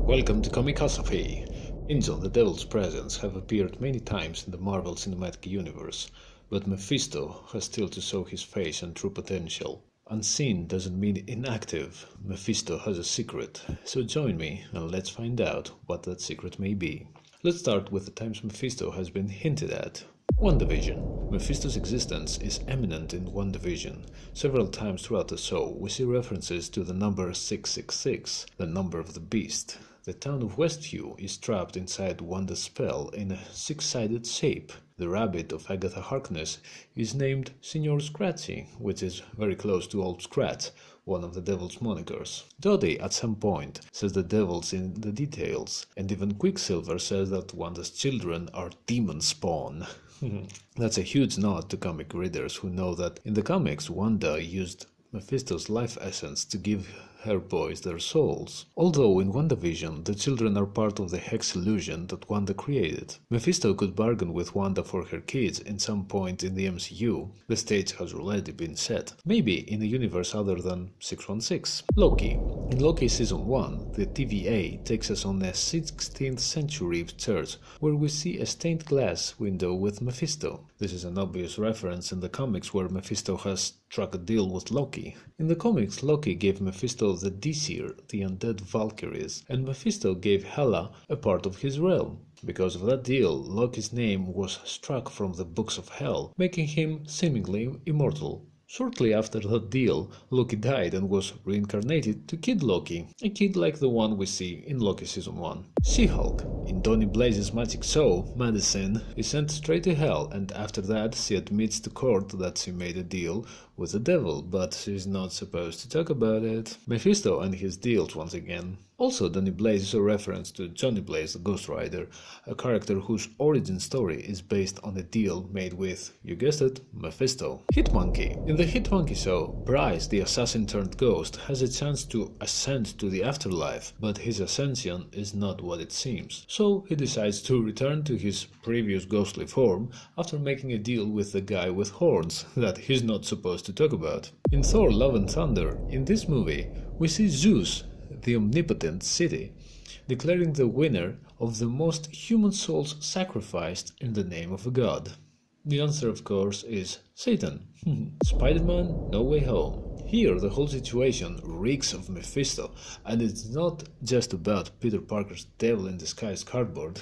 Welcome to Comicosophy. Angel the Devil's presence have appeared many times in the Marvel Cinematic Universe, but Mephisto has still to show his face and true potential. Unseen doesn't mean inactive. Mephisto has a secret, so join me and let's find out what that secret may be. Let's start with the times Mephisto has been hinted at. WandaVision. Mephisto's existence is eminent in WandaVision. Several times throughout the show, we see references to the number 666, the number of the beast. The town of Westview is trapped inside Wanda's spell in a six-sided shape. The rabbit of Agatha Harkness is named Signor Scratchy, which is very close to Old Scratch, one of the devil's monikers. Dottie at some point says the devil's in the details, and even Quicksilver says that Wanda's children are demon spawn. That's a huge nod to comic readers who know that in the comics Wanda used Mephisto's life essence to give her boys their souls. Although in WandaVision the children are part of the hex illusion that Wanda created. Mephisto could bargain with Wanda for her kids in some point in the MCU. The stage has already been set. Maybe in a universe other than 616. Loki. In Loki Season 1, the TVA takes us on a 16th century church where we see a stained glass window with Mephisto. This is an obvious reference in the comics where Mephisto has struck a deal with Loki. In the comics, Loki gave Mephisto the Disir, the undead Valkyries, and Mephisto gave Hela a part of his realm. Because of that deal, Loki's name was struck from the books of Hell, making him seemingly immortal. Shortly after that deal, Loki died and was reincarnated to Kid Loki, a kid like the one we see in Loki Season 1. She-Hulk. In Donny Blaze's magic show, Madison is sent straight to hell, and after that she admits to court that she made a deal with the devil, but she's not supposed to talk about it. Mephisto and his deals once again. Also, Donny Blaze is a reference to Johnny Blaze the Ghost Rider, a character whose origin story is based on a deal made with, you guessed it, Mephisto. Hitmonkey. In the Hitmonkey show, Bryce, the assassin turned ghost, has a chance to ascend to the afterlife, but his ascension is not what it seems. So he decides to return to his previous ghostly form after making a deal with the guy with horns that he's not supposed to talk about. In Thor Love and Thunder, in this movie, we see Zeus, the omnipotent city, declaring the winner of the most human souls sacrificed in the name of a god. The answer, of course, is Satan. Spider-Man No Way Home. Here the whole situation reeks of Mephisto, and it's not just about Peter Parker's devil-in-disguise cardboard.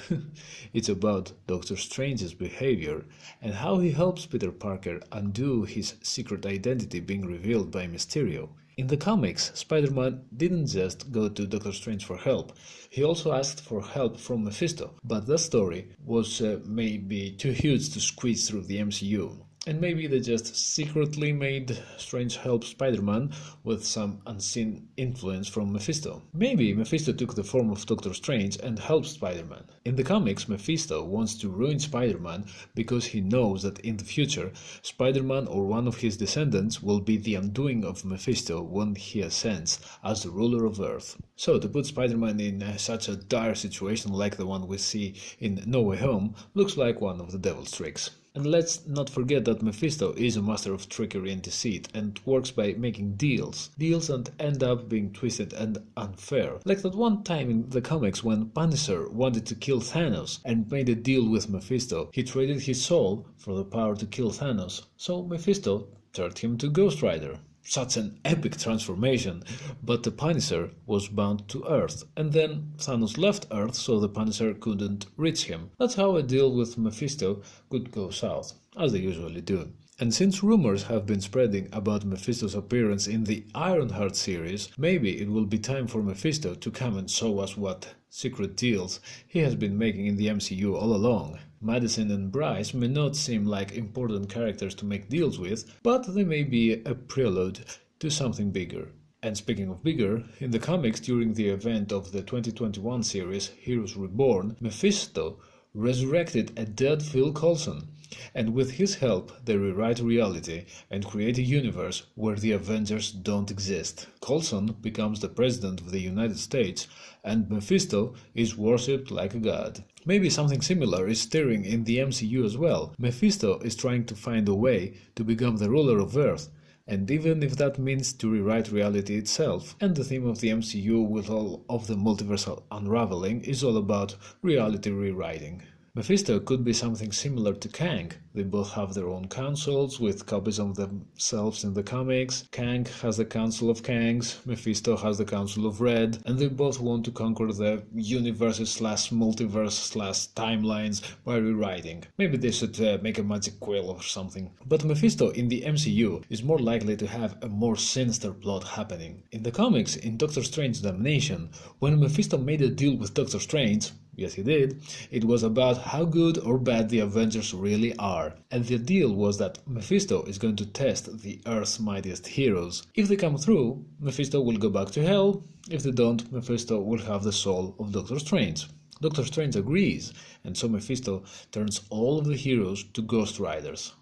It's about Doctor Strange's behavior and how he helps Peter Parker undo his secret identity being revealed by Mysterio. In the comics, Spider-Man didn't just go to Doctor Strange for help, he also asked for help from Mephisto, but that story was maybe too huge to squeeze through the MCU. And maybe they just secretly made Strange help Spider-Man with some unseen influence from Mephisto. Maybe Mephisto took the form of Doctor Strange and helped Spider-Man. In the comics, Mephisto wants to ruin Spider-Man because he knows that in the future, Spider-Man or one of his descendants will be the undoing of Mephisto when he ascends as the ruler of Earth. So to put Spider-Man in such a dire situation like the one we see in No Way Home looks like one of the devil's tricks. And let's not forget that Mephisto is a master of trickery and deceit and works by making deals that end up being twisted and unfair. Like that one time in the comics when Punisher wanted to kill Thanos and made a deal with Mephisto. He traded his soul for the power to kill Thanos, so Mephisto turned him to Ghost Rider. Such an epic transformation, but the Punisher was bound to Earth, and then Thanos left Earth so the Punisher couldn't reach him. That's how a deal with Mephisto could go south, as they usually do. And since rumors have been spreading about Mephisto's appearance in the Ironheart series, maybe it will be time for Mephisto to come and show us what secret deals he has been making in the MCU all along. Madison and Bryce may not seem like important characters to make deals with, but they may be a prelude to something bigger. And speaking of bigger, in the comics during the event of the 2021 series Heroes Reborn, Mephisto resurrected a dead Phil Coulson, and with his help they rewrite reality and create a universe where the Avengers don't exist. Coulson becomes the president of the United States, and Mephisto is worshipped like a god. Maybe something similar is stirring in the MCU as well. Mephisto is trying to find a way to become the ruler of Earth, And even if that means to rewrite reality itself, and the theme of the MCU with all of the multiversal unraveling is all about reality rewriting. Mephisto could be something similar to Kang. They both have their own councils with copies of themselves in the comics. Kang has the Council of Kangs, Mephisto has the Council of Red, and they both want to conquer the universes slash multiverse slash timelines by rewriting. Maybe they should make a magic quill or something. But Mephisto in the MCU is more likely to have a more sinister plot happening. In the comics, in Doctor Strange Damnation, when Mephisto made a deal with Doctor Strange, yes, he did. It was about how good or bad the Avengers really are. And the deal was that Mephisto is going to test the Earth's mightiest heroes. If they come through, Mephisto will go back to hell. If they don't, Mephisto will have the soul of Doctor Strange. Doctor Strange agrees, and so Mephisto turns all of the heroes to Ghost Riders.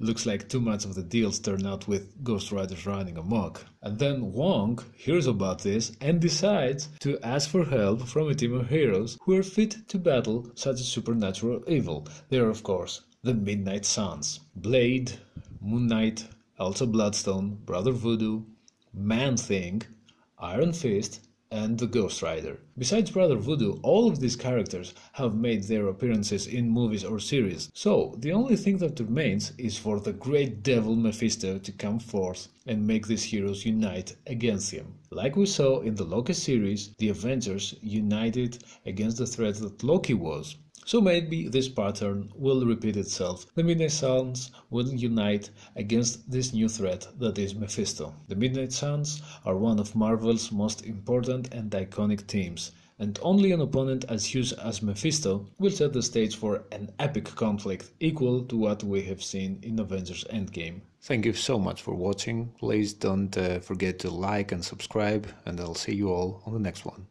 Looks like too much of the deals turn out with Ghost Riders running amok. And then Wong hears about this and decides to ask for help from a team of heroes who are fit to battle such a supernatural evil. They are, of course, the Midnight Suns. Blade, Moon Knight, Elsa Bloodstone, Brother Voodoo, Man-Thing, Iron Fist, and the Ghost Rider. Besides Brother Voodoo, all of these characters have made their appearances in movies or series, so the only thing that remains is for the great devil Mephisto to come forth and make these heroes unite against him. Like we saw in the Loki series, the Avengers united against the threat that Loki was. So maybe this pattern will repeat itself. The Midnight Suns will unite against this new threat that is Mephisto. The Midnight Suns are one of Marvel's most important and iconic teams, and only an opponent as huge as Mephisto will set the stage for an epic conflict equal to what we have seen in Avengers Endgame. Thank you so much for watching. Please don't forget to like and subscribe, and I'll see you all on the next one.